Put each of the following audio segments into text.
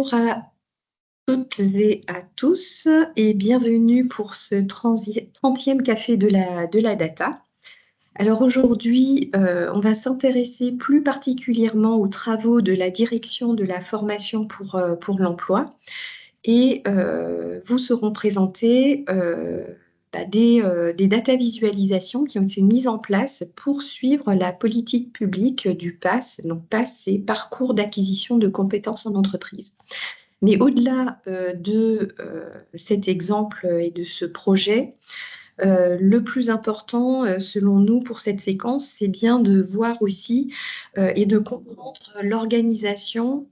Bonjour à toutes et à tous et bienvenue pour ce 30e café de la data. Alors aujourd'hui, on va s'intéresser plus particulièrement aux travaux de la direction de la formation pour l'emploi et vous seront présentées des data visualisations qui ont été mises en place pour suivre la politique publique du PAS. Donc PAS, c'est Parcours d'acquisition de compétences en entreprise. Mais au-delà de cet exemple et de ce projet, le plus important, selon nous, pour cette séquence, c'est bien de voir aussi et de comprendre l'organisation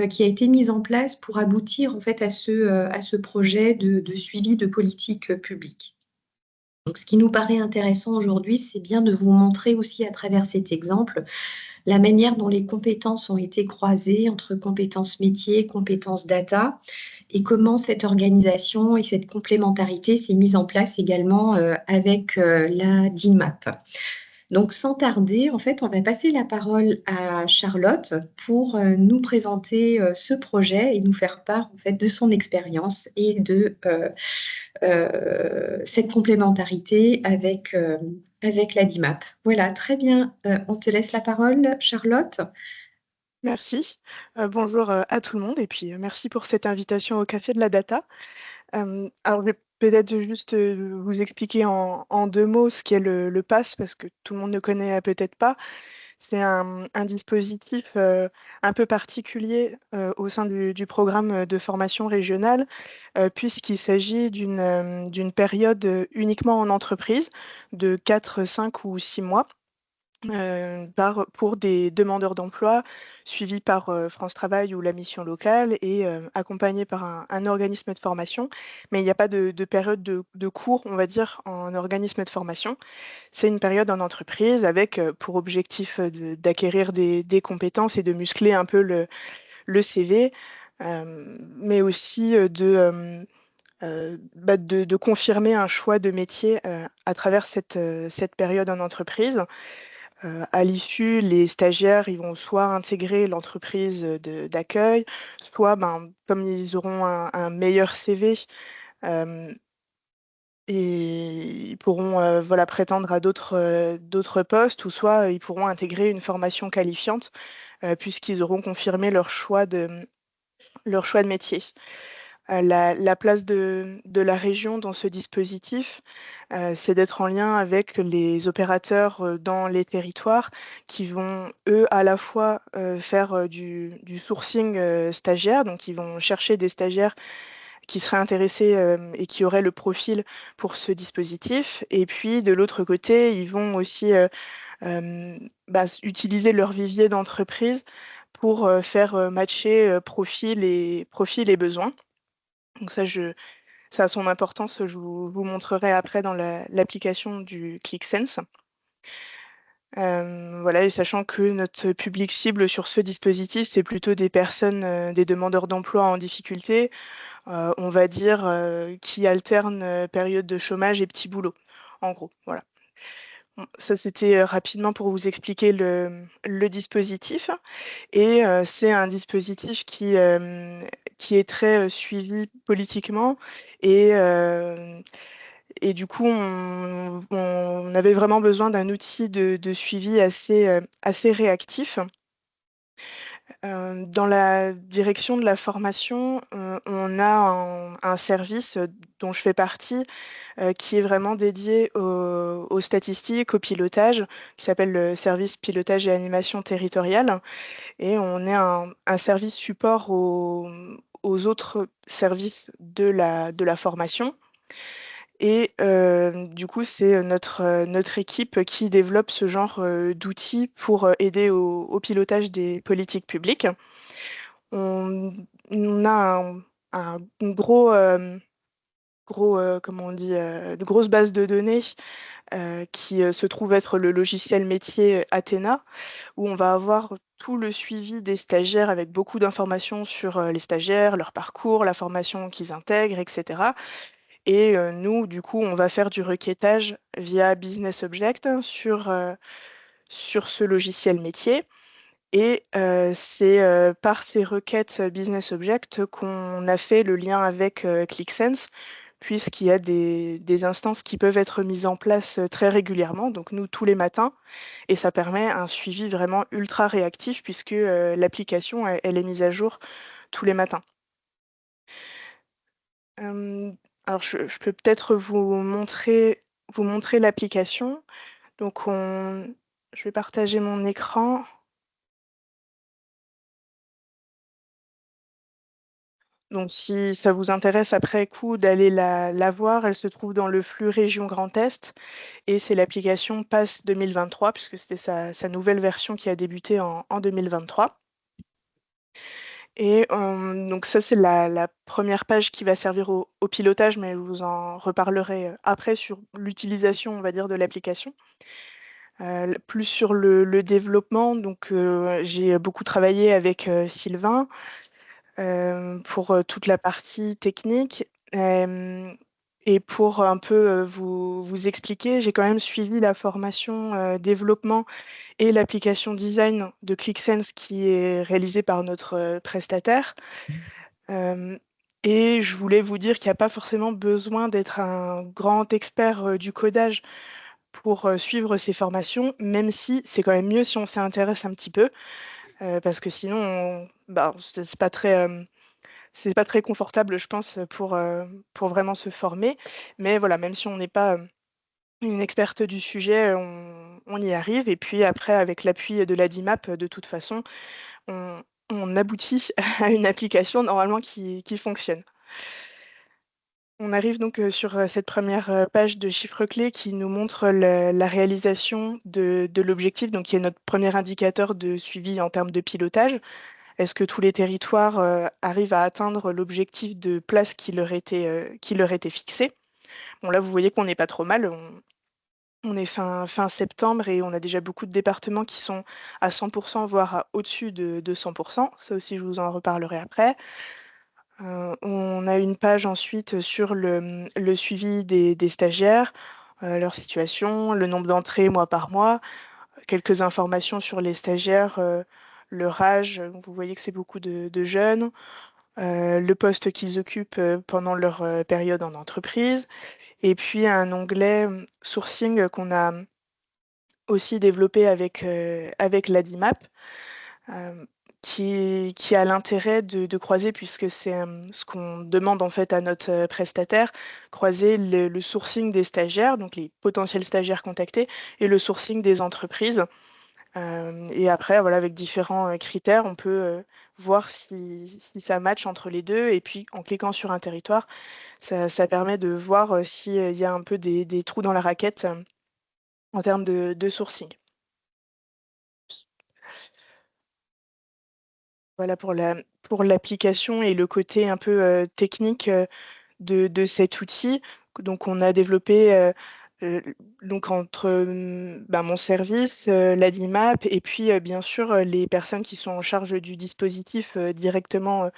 qui a été mise en place pour aboutir en fait à ce projet de suivi de politique publique. Donc, ce qui nous paraît intéressant aujourd'hui, c'est bien de vous montrer aussi à travers cet exemple la manière dont les compétences ont été croisées entre compétences métiers, compétences data, et comment cette organisation et cette complémentarité s'est mise en place également avec la DIMAP. Donc, sans tarder, en fait, on va passer la parole à Charlotte pour nous présenter ce projet et nous faire part en fait de son expérience et de cette complémentarité avec la DIMAP. Voilà, très bien. On te laisse la parole, Charlotte. Merci. Bonjour à tout le monde et puis merci pour cette invitation au Café de la Data. Alors, je vais peut-être juste vous expliquer en deux mots ce qu'est le PASS parce que tout le monde ne connaît peut-être pas. C'est un dispositif un peu particulier au sein du programme de formation régionale puisqu'il s'agit d'une période uniquement en entreprise de 4, 5 ou 6 mois pour des demandeurs d'emploi suivis par France Travail ou la mission locale et accompagnés par un organisme de formation. Mais il n'y a pas de période de cours, on va dire, en organisme de formation. C'est une période en entreprise avec pour objectif d'acquérir des compétences et de muscler un peu le CV, mais aussi de confirmer un choix de métier à travers cette période en entreprise. À l'issue, les stagiaires, ils vont soit intégrer l'entreprise d'accueil, soit, comme ils auront un meilleur CV, euh, et ils pourront voilà, prétendre à d'autres postes, ou soit ils pourront intégrer une formation qualifiante, puisqu'ils auront confirmé leur choix de métier. La place de la région dans ce dispositif, c'est d'être en lien avec les opérateurs dans les territoires qui vont, eux, à la fois faire du sourcing stagiaire, donc ils vont chercher des stagiaires qui seraient intéressés et qui auraient le profil pour ce dispositif. Et puis, de l'autre côté, ils vont aussi utiliser leur vivier d'entreprise pour faire matcher profil et besoins. Donc ça a son importance, je vous montrerai après dans l'application du ClickSense. Voilà, et sachant que notre public cible sur ce dispositif, c'est plutôt des personnes, des demandeurs d'emploi en difficulté, on va dire, qui alternent période de chômage et petit boulot, en gros. Voilà. Bon, ça, c'était rapidement pour vous expliquer le dispositif. Et c'est un dispositif qui est très suivi politiquement. Et, euh, et du coup, on avait vraiment besoin d'un outil de suivi assez réactif. Dans la direction de la formation, on a un service dont je fais partie qui est vraiment dédié aux statistiques, au pilotage, qui s'appelle le service pilotage et animation territoriale. Et on est un service support aux autres services de la formation. Et du coup, c'est notre équipe qui développe ce genre d'outils pour aider au pilotage des politiques publiques. On, on a un comment on dit, de grosses bases de données qui se trouve être le logiciel métier Athena, où on va avoir tout le suivi des stagiaires avec beaucoup d'informations sur les stagiaires, leur parcours, la formation qu'ils intègrent, etc. Et nous, du coup, on va faire du requêtage via Business Object sur ce logiciel métier. Et c'est par ces requêtes Business Object qu'on a fait le lien avec ClickSense, puisqu'il y a des instances qui peuvent être mises en place très régulièrement, donc nous tous les matins, et ça permet un suivi vraiment ultra réactif, puisque l'application, elle est mise à jour tous les matins. Euh, alors je peux peut-être vous montrer l'application. Donc je vais partager mon écran. Donc, si ça vous intéresse après coup d'aller la voir, elle se trouve dans le flux région Grand Est et c'est l'application Pass 2023 puisque c'était sa nouvelle version qui a débuté en 2023. Et donc ça, c'est la première page qui va servir au pilotage, mais je vous en reparlerai après sur l'utilisation, on va dire, de l'application. Plus sur le développement, donc j'ai beaucoup travaillé avec Sylvain pour toute la partie technique. Et pour un peu vous expliquer, j'ai quand même suivi la formation développement et l'application design de ClickSense qui est réalisée par notre prestataire. Euh, et je voulais vous dire qu'il n'y a pas forcément besoin d'être un grand expert du codage pour suivre ces formations, même si c'est quand même mieux si on s'y intéresse un petit peu, parce que sinon, bah, c'est pas très confortable, je pense, pour vraiment se former. Mais voilà, même si on n'est pas une experte du sujet, on y arrive. Et puis après, avec l'appui de la DIMAP, de toute façon, on aboutit à une application normalement qui fonctionne. On arrive donc sur cette première page de chiffres clés qui nous montre la réalisation de l'objectif, donc qui est notre premier indicateur de suivi en termes de pilotage. Est-ce que tous les territoires arrivent à atteindre l'objectif de place qui leur était fixé? Bon, là, vous voyez qu'on n'est pas trop mal. On est fin septembre et on a déjà beaucoup de départements qui sont à 100%, voire au-dessus de 100%. Ça aussi, je vous en reparlerai après. On a une page ensuite sur le suivi des stagiaires, leur situation, le nombre d'entrées mois par mois, quelques informations sur les stagiaires, leur âge. Vous voyez que c'est beaucoup de jeunes, le poste qu'ils occupent pendant leur période en entreprise, et puis un onglet sourcing qu'on a aussi développé avec l'ADIMAP, euh, qui a l'intérêt de croiser, puisque c'est ce qu'on demande en fait à notre prestataire, croiser le sourcing des stagiaires, donc les potentiels stagiaires contactés, et le sourcing des entreprises. Et après, voilà, avec différents critères, on peut voir si ça match entre les deux. Et puis, en cliquant sur un territoire, ça permet de voir s'il y a un peu des trous dans la raquette en termes de sourcing. Voilà pour l'application et le côté un peu technique de cet outil. Donc, on a développé euh, donc entre ben, mon service, l'ADIMAP, et puis bien sûr les personnes qui sont en charge du dispositif directement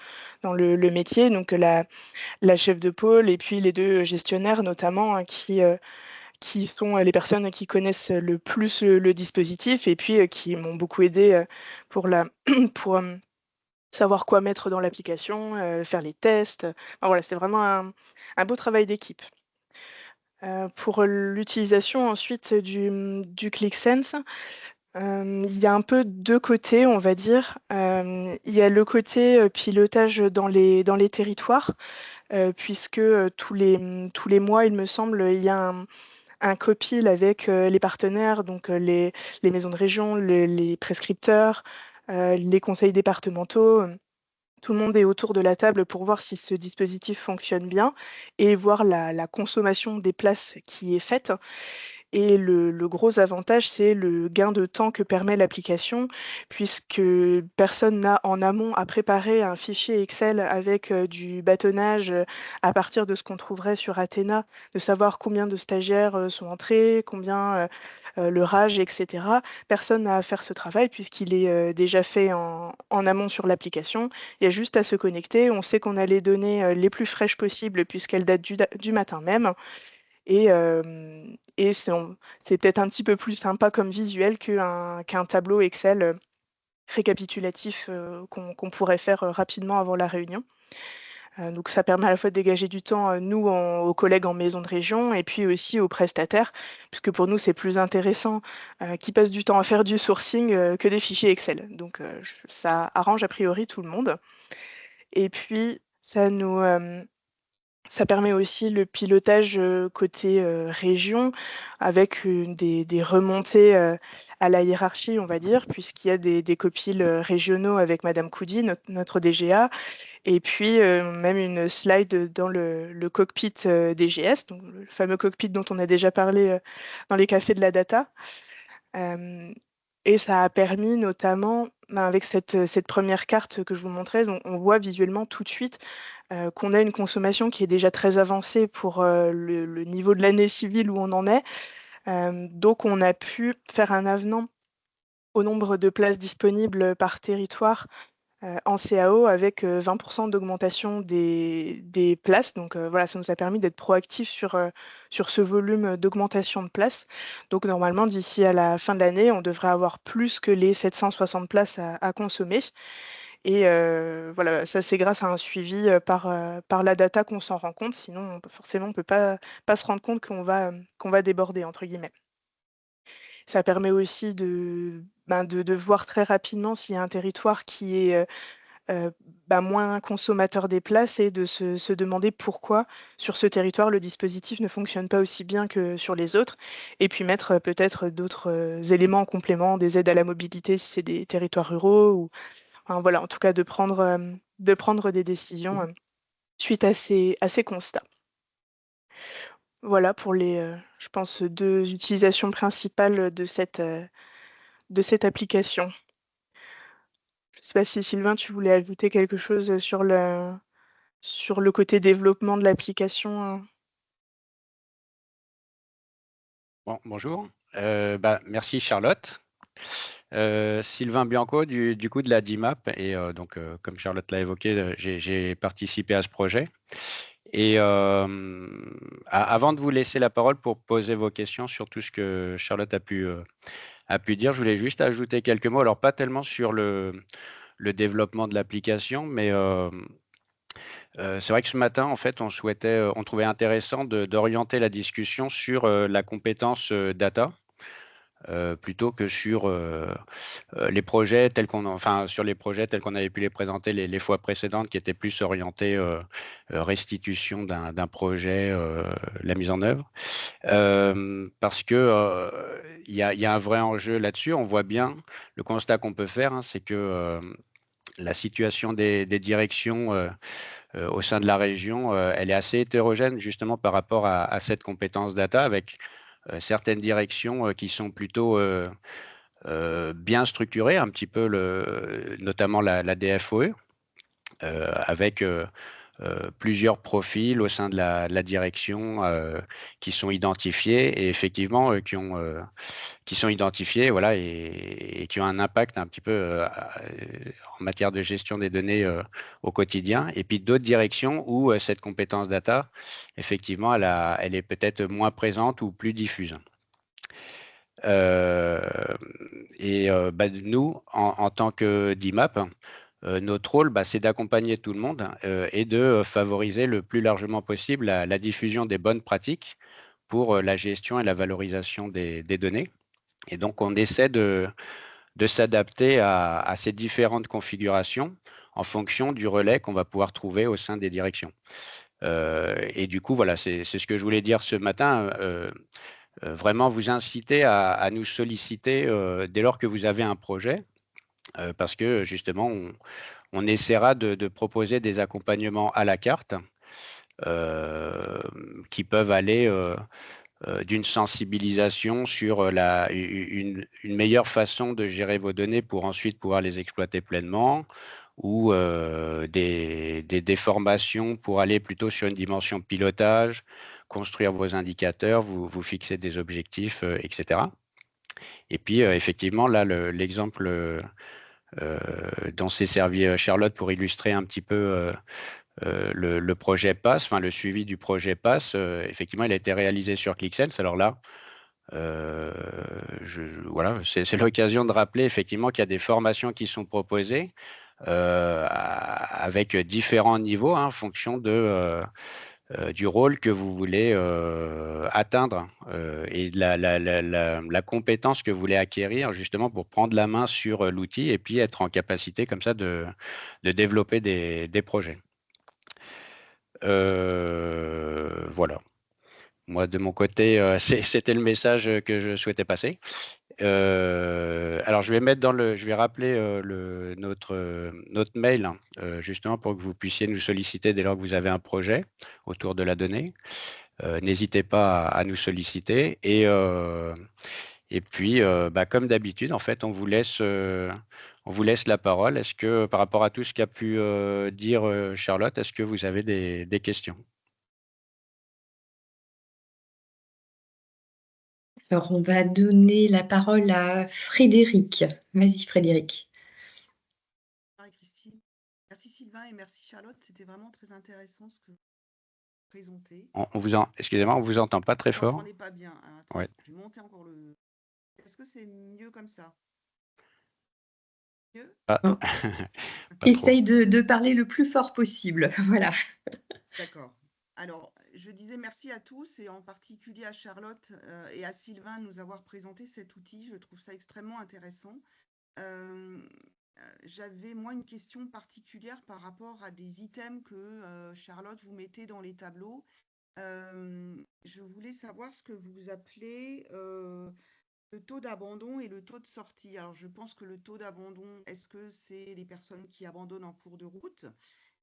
dans le métier, donc la chef de pôle et puis les deux gestionnaires notamment, hein, qui sont les personnes qui connaissent le plus le dispositif et puis qui m'ont beaucoup aidé pour pour savoir quoi mettre dans l'application, faire les tests. Enfin, voilà, c'était vraiment un beau travail d'équipe. Pour l'utilisation ensuite du ClickSense, il y a un peu deux côtés, on va dire. Il y a le côté pilotage dans les territoires, puisque tous les mois, il me semble, il y a un copil avec les partenaires, donc les maisons de région, les prescripteurs, les conseils départementaux. Tout le monde est autour de la table pour voir si ce dispositif fonctionne bien et voir la consommation des places qui est faite. Et le gros avantage, c'est le gain de temps que permet l'application, puisque personne n'a en amont à préparer un fichier Excel avec du bâtonnage à partir de ce qu'on trouverait sur Athena, de savoir combien de stagiaires sont entrés, combien leur âge, etc. Personne n'a à faire ce travail puisqu'il est déjà fait en amont sur l'application. Il y a juste à se connecter. On sait qu'on a les données les plus fraîches possibles puisqu'elles datent du matin même. Et c'est peut-être un petit peu plus sympa comme visuel qu'un tableau Excel récapitulatif qu'on pourrait faire rapidement avant la réunion. Donc ça permet à la fois de dégager du temps, nous, aux collègues en maison de région et puis aussi aux prestataires, puisque pour nous, c'est plus intéressant qu'ils passent du temps à faire du sourcing que des fichiers Excel. Donc ça arrange a priori tout le monde. Et puis ça permet aussi le pilotage côté région avec des remontées à la hiérarchie, on va dire, puisqu'il y a des copiles régionaux avec Madame Coudy, notre DGA, et puis même une slide dans le cockpit DGS, donc le fameux cockpit dont on a déjà parlé dans les cafés de la data. Et ça a permis notamment, ben, avec cette première carte que je vous montrais, on voit visuellement tout de suite qu'on a une consommation qui est déjà très avancée pour le niveau de l'année civile où on en est. Donc on a pu faire un avenant au nombre de places disponibles par territoire en CAO avec 20% d'augmentation des places. Donc voilà, ça nous a permis d'être proactifs sur ce volume d'augmentation de places. Donc normalement, d'ici à la fin de l'année, on devrait avoir plus que les 760 places à consommer. Et voilà, ça c'est grâce à un suivi par la data qu'on s'en rend compte. Sinon, forcément, on ne peut pas se rendre compte qu'on va déborder, entre guillemets. Ça permet aussi de voir très rapidement s'il y a un territoire qui est euh, moins consommateur des places et de se demander pourquoi sur ce territoire le dispositif ne fonctionne pas aussi bien que sur les autres, et puis mettre peut-être d'autres éléments en complément, des aides à la mobilité si c'est des territoires ruraux, ou enfin, voilà, en tout cas de prendre des décisions suite à ces constats. Voilà pour je pense, deux utilisations principales de cette application. Je ne sais pas si Sylvain, tu voulais ajouter quelque chose sur le côté développement de l'application. Bon, bonjour. Merci Charlotte. Sylvain Bianco du coup de la DIMAP et donc comme Charlotte l'a évoqué, j'ai participé à ce projet. Et avant de vous laisser la parole pour poser vos questions sur tout ce que Charlotte a pu dire, je voulais juste ajouter quelques mots. Alors pas tellement sur le développement de l'application, mais c'est vrai que ce matin, en fait, on trouvait intéressant d'orienter la discussion sur la compétence data. Plutôt que sur les projets sur les projets tels qu'on avait pu les présenter les fois précédentes, qui étaient plus orientés restitution d'un projet, la mise en œuvre, parce que il y a un vrai enjeu là-dessus. On voit bien le constat qu'on peut faire, hein, c'est que la situation des directions au sein de la région, elle est assez hétérogène justement par rapport à cette compétence data, avec certaines directions qui sont plutôt bien structurées, un petit peu notamment la DFOE, avec plusieurs profils au sein de la direction qui sont identifiés et effectivement qui sont identifiés, voilà, et qui ont un impact un petit peu en matière de gestion des données au quotidien. Et puis d'autres directions où cette compétence data, effectivement, elle est peut-être moins présente ou plus diffuse. Nous, en tant que DIMAP, notre rôle, c'est d'accompagner tout le monde et de favoriser le plus largement possible la diffusion des bonnes pratiques pour la gestion et la valorisation des données. Et donc, on essaie de s'adapter à ces différentes configurations en fonction du relais qu'on va pouvoir trouver au sein des directions. Et du coup, voilà, c'est ce que je voulais dire ce matin. Vraiment vous inciter à nous solliciter dès lors que vous avez un projet, parce que justement, on essaiera de proposer des accompagnements à la carte qui peuvent aller d'une sensibilisation sur une meilleure façon de gérer vos données pour ensuite pouvoir les exploiter pleinement, ou des formations pour aller plutôt sur une dimension pilotage, construire vos indicateurs, vous fixer des objectifs, etc. Et puis, effectivement, là, l'exemple dont s'est servi Charlotte pour illustrer un petit peu le projet PASS, enfin le suivi du projet PASS, effectivement, il a été réalisé sur ClickSense. Alors là, Voilà, c'est l'occasion de rappeler effectivement qu'il y a des formations qui sont proposées avec différents niveaux en fonction du rôle que vous voulez atteindre et de la compétence que vous voulez acquérir justement pour prendre la main sur l'outil et puis être en capacité comme ça de développer des projets. Voilà. Moi, de mon côté, c'était le message que je souhaitais passer. Alors, je vais rappeler notre mail, justement pour que vous puissiez nous solliciter dès lors que vous avez un projet autour de la donnée. N'hésitez pas à nous solliciter. Et puis, comme d'habitude, en fait, on vous laisse la parole. Est-ce que, par rapport à tout ce qu'a pu dire Charlotte, est-ce que vous avez des questions? Alors, on va donner la parole à Frédéric. Vas-y, Frédéric. Marie-Christine. Merci Sylvain et merci Charlotte. C'était vraiment très intéressant ce que vous présentez. Excusez-moi, on vous entend pas très Vous fort. n'entendez pas bien. Alors, attends, Ouais. je vais monter encore le. Est-ce que c'est mieux comme ça? Mieux? Pas trop. Essaye de parler le plus fort possible. Voilà. D'accord. Alors, je disais merci à tous et en particulier à Charlotte et à Sylvain de nous avoir présenté cet outil. Je trouve ça extrêmement intéressant. J'avais moi une question particulière par rapport à des items que Charlotte vous mettez dans les tableaux. Je voulais savoir ce que vous appelez le taux d'abandon et le taux de sortie. Alors, je pense que le taux d'abandon, est-ce que c'est les personnes qui abandonnent en cours de route?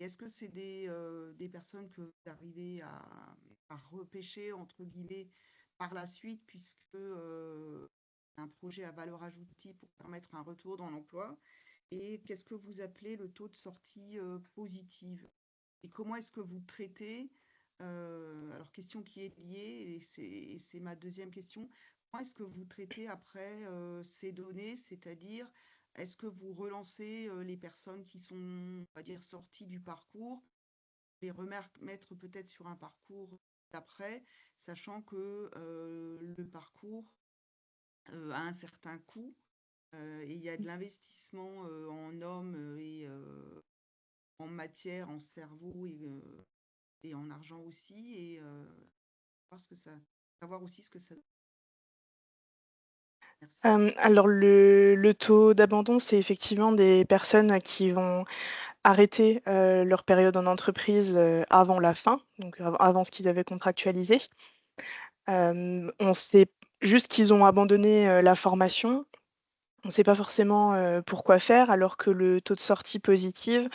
Et est-ce que c'est des personnes que vous arrivez à repêcher, entre guillemets, par la suite, puisque un projet à valeur ajoutée pour permettre un retour dans l'emploi? Et qu'est-ce que vous appelez le taux de sortie positive? Et comment est-ce que vous traitez alors, question qui est liée, et c'est ma deuxième question. Comment est-ce que vous traitez après ces données? C'est-à-dire, est-ce que vous relancez les personnes qui sont, on va dire, sorties du parcours, les remettre peut-être sur un parcours d'après, sachant que le parcours a un certain coût et il y a de l'investissement en hommes et en matière, en cerveau et en argent aussi, et savoir aussi ce que ça. Merci. Alors le taux d'abandon, c'est effectivement des personnes qui vont arrêter leur période en entreprise avant la fin, donc avant ce qu'ils avaient contractualisé. On sait juste qu'ils ont abandonné la formation. On ne sait pas forcément pourquoi faire, alors que le taux de sortie positive,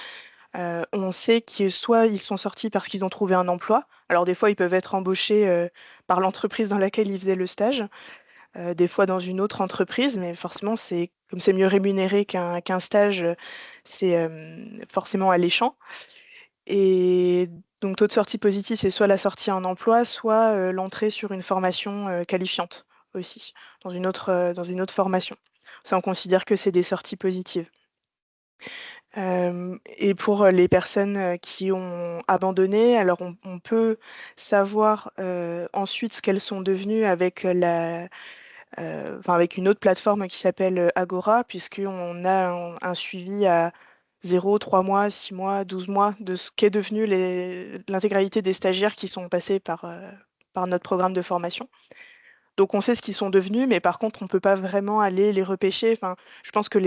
on sait que soit ils sont sortis parce qu'ils ont trouvé un emploi. Alors des fois, ils peuvent être embauchés par l'entreprise dans laquelle ils faisaient le stage, des fois dans une autre entreprise, mais forcément, comme c'est mieux rémunéré qu'un stage, c'est forcément alléchant. Et donc, taux de sortie positif, c'est soit la sortie en emploi, soit l'entrée sur une formation qualifiante aussi, dans une autre formation. Ça, on considère que c'est des sorties positives. Et pour les personnes qui ont abandonné, alors on peut savoir ensuite ce qu'elles sont devenues avec avec une autre plateforme qui s'appelle Agora, puisqu'on a un suivi à 0, 3 mois, 6 mois, 12 mois de ce qu'est devenu l'intégralité des stagiaires qui sont passés par notre programme de formation. Donc on sait ce qu'ils sont devenus, mais par contre, on ne peut pas vraiment aller les repêcher. Enfin, je pense que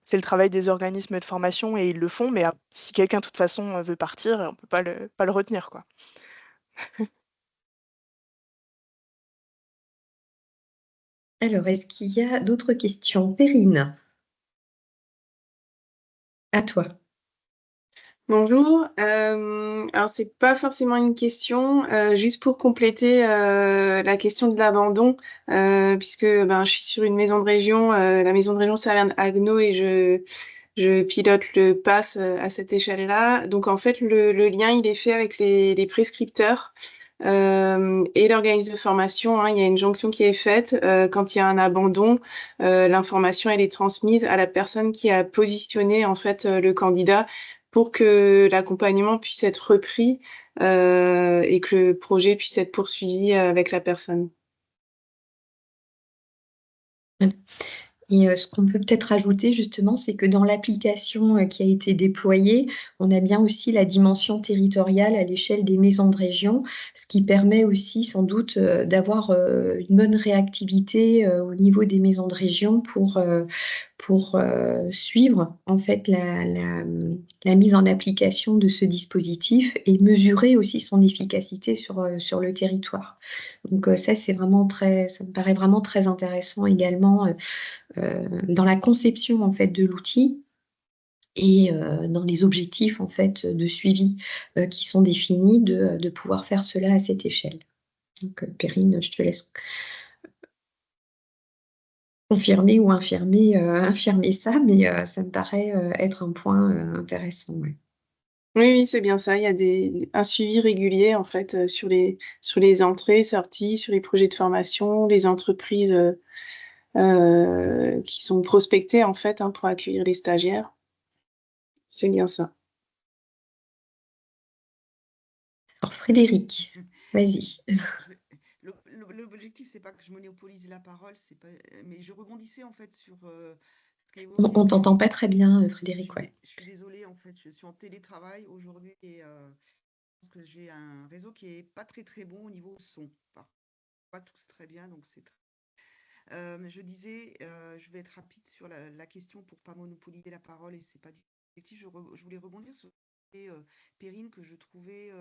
c'est le travail des organismes de formation et ils le font, mais si quelqu'un, de toute façon, veut partir, on ne peut pas le retenir, quoi. Alors, est-ce qu'il y a d'autres questions? Perrine, à toi. Bonjour. Alors c'est pas forcément une question, juste pour compléter la question de l'abandon, puisque je suis sur une maison de région, la maison de région Saverne-Agno et je pilote le PASS à cette échelle-là. Donc en fait le lien il est fait avec les prescripteurs et l'organisme de formation. Hein. Il y a une jonction qui est faite quand il y a un abandon, l'information elle est transmise à la personne qui a positionné en fait le candidat pour que l'accompagnement puisse être repris et que le projet puisse être poursuivi avec la personne. Voilà. Et ce qu'on peut peut-être ajouter justement, c'est que dans l'application, qui a été déployée, on a bien aussi la dimension territoriale à l'échelle des maisons de région, ce qui permet aussi sans doute, d'avoir, une bonne réactivité, au niveau des maisons de région pour, suivre en fait la mise en application de ce dispositif et mesurer aussi son efficacité sur le territoire. Donc, ça me paraît vraiment très intéressant également, dans la conception en fait de l'outil et dans les objectifs en fait de suivi, qui sont définis de pouvoir faire cela à cette échelle. Donc, Perrine, je te laisse confirmer ou infirmer ça, mais ça me paraît, être un point, intéressant, ouais. Oui, oui, c'est bien ça. Il y a un suivi régulier en fait, sur les entrées, sorties, sur les projets de formation, les entreprises, qui sont prospectées en fait, hein, pour accueillir les stagiaires. C'est bien ça. Alors Frédéric, vas-y. L'objectif, c'est pas que je monopolise la parole, c'est pas, mais je rebondissais en fait sur ce qu'a On évoqué t'entend pas Perrine. très bien, Je Frédéric, ouais. je suis désolée, en fait, je suis en télétravail aujourd'hui et je pense que j'ai un réseau qui est pas très très bon au niveau son. Pas tous très bien, donc c'est je disais, je vais être rapide sur la question pour pas monopoliser la parole et c'est pas du tout l'objectif. Je voulais rebondir sur Perrine que je trouvais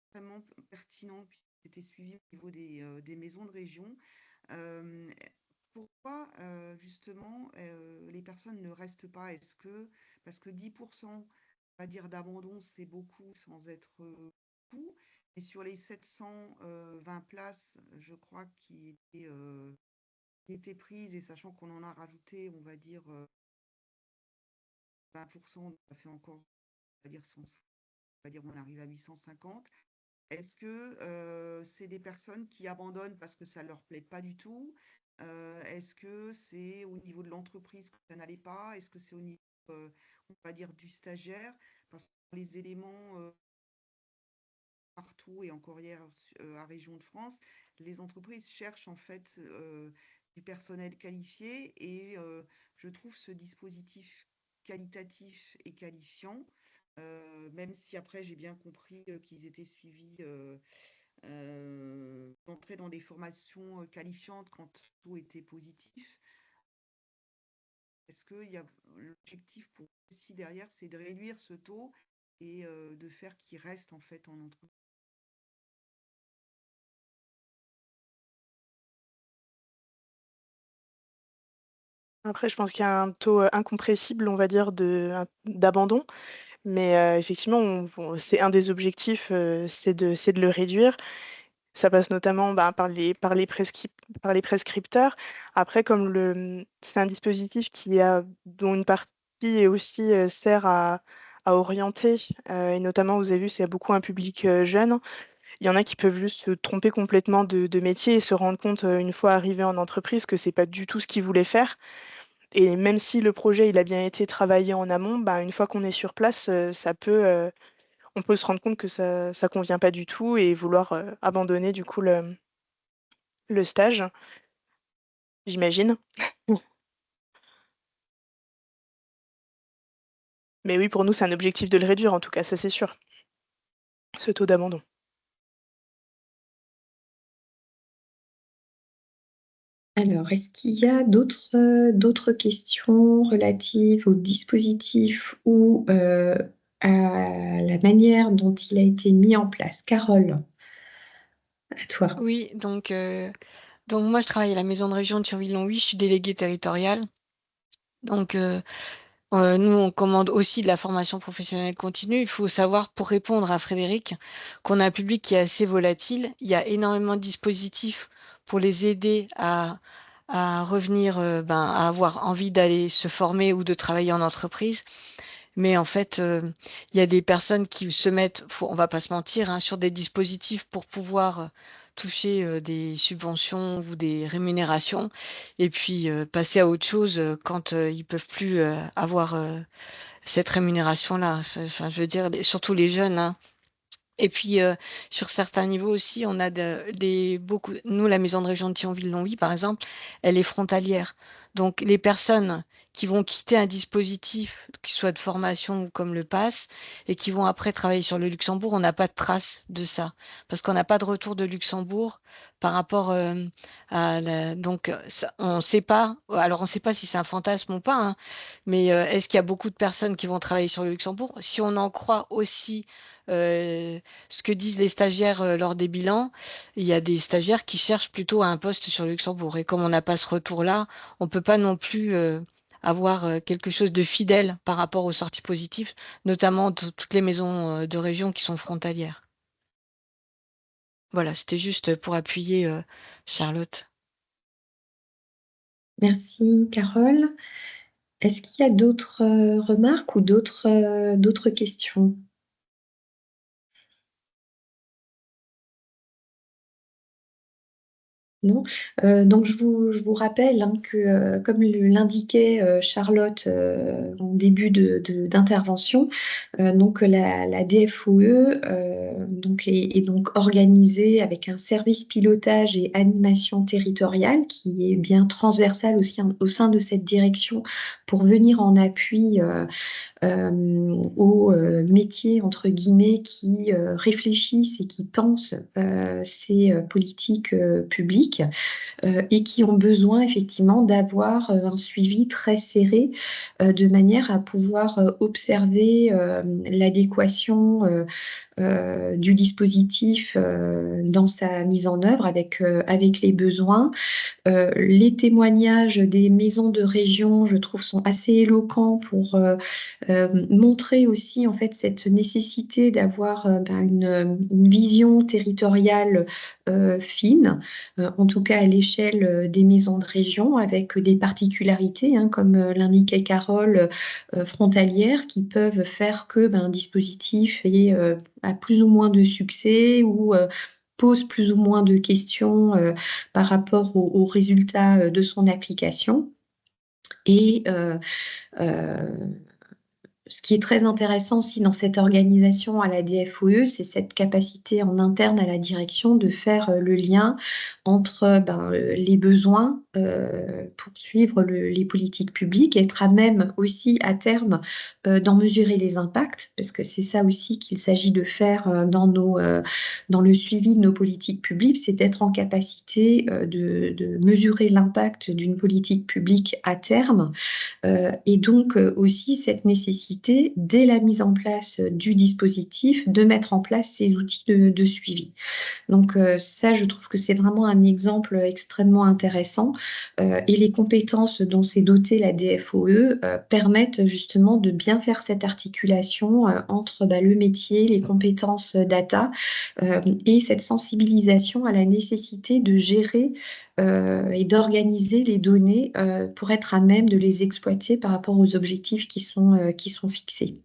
extrêmement pertinent puisque c'était suivi au niveau des maisons de région. Euh, Pourquoi justement les personnes ne restent pas? Est-ce que parce que 10%, on va dire d'abandon, c'est beaucoup sans être beaucoup, et sur les 720 places, je crois qui étaient prises, et sachant qu'on en a rajouté, on va dire 20%, ça fait encore, on va dire 100, on va dire on arrive à 850. Est-ce que c'est des personnes qui abandonnent parce que ça ne leur plaît pas du tout? Est-ce que c'est au niveau de l'entreprise que ça n'allait pas? Est-ce que c'est au niveau, on va dire, du stagiaire? Parce que les éléments partout et encore hier à Région de France, les entreprises cherchent en fait du personnel qualifié et je trouve ce dispositif qualitatif et qualifiant, même si après j'ai bien compris qu'ils étaient suivis d'entrer dans des formations qualifiantes quand tout était positif. Est-ce qu'il y a l'objectif pour aussi derrière, c'est de réduire ce taux et de faire qu'il reste en fait en entreprise? Après, je pense qu'il y a un taux incompressible, on va dire, d'abandon. Mais effectivement, c'est un des objectifs, c'est de le réduire. Ça passe notamment bah, par les prescripteurs. Après, c'est un dispositif dont une partie est aussi sert à orienter, et notamment, vous avez vu, c'est beaucoup un public jeune. Il y en a qui peuvent juste se tromper complètement de métier et se rendre compte, une fois arrivés en entreprise, que c'est pas du tout ce qu'ils voulaient faire. Et même si le projet il a bien été travaillé en amont, bah, une fois qu'on est sur place, on peut se rendre compte que ça convient pas du tout et vouloir abandonner du coup le stage, j'imagine. Mais oui, pour nous, c'est un objectif de le réduire en tout cas, ça c'est sûr, ce taux d'abandon. Alors, est-ce qu'il y a d'autres questions relatives au dispositif ou, à la manière dont il a été mis en place? Carole, à toi. Oui, donc moi, je travaille à la maison de région de Thionville-Longwy, je suis déléguée territoriale. Donc, nous, on commande aussi de la formation professionnelle continue. Il faut savoir, pour répondre à Frédéric, qu'on a un public qui est assez volatile. Il y a énormément de dispositifs pour les aider à revenir, à avoir envie d'aller se former ou de travailler en entreprise. Mais en fait, il y a des personnes qui se mettent, on va pas se mentir, hein, sur des dispositifs pour pouvoir toucher des subventions ou des rémunérations, et puis passer à autre chose quand ils peuvent plus avoir cette rémunération-là. Enfin, je veux dire, surtout les jeunes, hein. Et puis, sur certains niveaux aussi, on a beaucoup. Nous, la maison de région de Thionville-Longwy, par exemple, elle est frontalière. Donc, les personnes qui vont quitter un dispositif, qui soit de formation ou comme le PASS, et qui vont après travailler sur le Luxembourg, on n'a pas de trace de ça. Parce qu'on n'a pas de retour de Luxembourg par rapport Donc, on ne sait pas. Alors, on ne sait pas si c'est un fantasme ou pas, hein, mais est-ce qu'il y a beaucoup de personnes qui vont travailler sur le Luxembourg? Si on en croit aussi ce que disent les stagiaires lors des bilans, il y a des stagiaires qui cherchent plutôt un poste sur Luxembourg. Et comme on n'a pas ce retour-là, on ne peut pas non plus avoir quelque chose de fidèle par rapport aux sorties positives, notamment toutes les maisons de région qui sont frontalières. Voilà, c'était juste pour appuyer Charlotte. Merci, Carole. Est-ce qu'il y a d'autres remarques ou d'autres questions? Non. Donc je vous rappelle que, comme l'indiquait Charlotte en début d'intervention, donc la DFOE donc est donc organisée avec un service pilotage et animation territoriale qui est bien transversal aussi au sein de cette direction pour venir en appui aux métiers, entre guillemets, qui réfléchissent et qui pensent ces politiques publiques et qui ont besoin effectivement d'avoir un suivi très serré de manière à pouvoir observer l'adéquation du dispositif dans sa mise en œuvre avec les besoins. Les témoignages des maisons de région, je trouve, sont assez éloquents pour montrer aussi en fait cette nécessité d'avoir une vision territoriale fine, en tout cas à l'échelle des maisons de région, avec des particularités, comme l'indiquait Carole, frontalières, qui peuvent faire que un dispositif a plus ou moins de succès ou pose plus ou moins de questions par rapport aux résultats de son application. Et ce qui est très intéressant aussi dans cette organisation à la DFOE, c'est cette capacité en interne à la direction de faire le lien entre les besoins pour suivre les politiques publiques, être à même aussi à terme d'en mesurer les impacts, parce que c'est ça aussi qu'il s'agit de faire dans le suivi de nos politiques publiques, c'est d'être en capacité de mesurer l'impact d'une politique publique à terme. Et donc aussi cette nécessité, dès la mise en place du dispositif, de mettre en place ces outils de suivi. Donc ça, je trouve que c'est vraiment un exemple extrêmement intéressant. Et les compétences dont s'est dotée la DFOE permettent justement de bien faire cette articulation entre le métier, les compétences data et cette sensibilisation à la nécessité de gérer et d'organiser les données pour être à même de les exploiter par rapport aux objectifs qui sont fixés.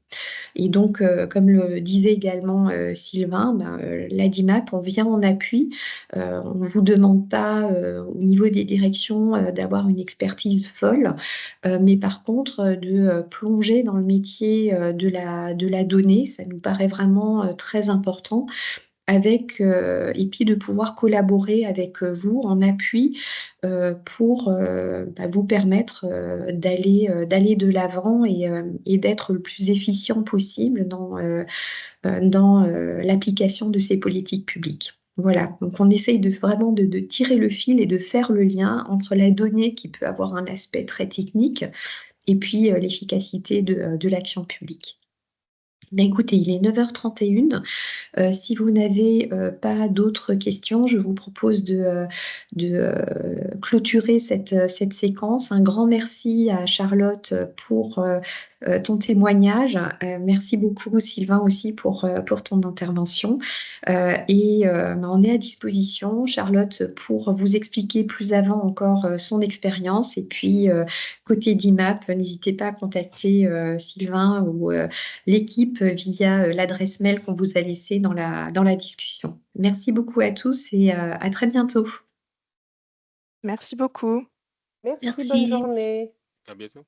Et donc, comme le disait également Sylvain, la DIMAP, on vient en appui. On ne vous demande pas au niveau des directions d'avoir une expertise folle, mais par contre de plonger dans le métier de la donnée, ça nous paraît vraiment très important. Et puis de pouvoir collaborer avec vous en appui pour vous permettre d'aller de l'avant et d'être le plus efficient possible dans l'application de ces politiques publiques. Voilà, donc on essaye vraiment de tirer le fil et de faire le lien entre la donnée qui peut avoir un aspect très technique et puis l'efficacité de l'action publique. Écoutez, il est 9h31. Si vous n'avez pas d'autres questions, je vous propose de clôturer cette séquence. Un grand merci à Charlotte pour ton témoignage. Merci beaucoup Sylvain aussi pour ton intervention. On est à disposition, Charlotte, pour vous expliquer plus avant encore son expérience. Et puis, côté DIMAP, n'hésitez pas à contacter Sylvain ou l'équipe via l'adresse mail qu'on vous a laissée dans la discussion. Merci beaucoup à tous et à très bientôt. Merci beaucoup. Merci, Merci. bonne journée. À bientôt.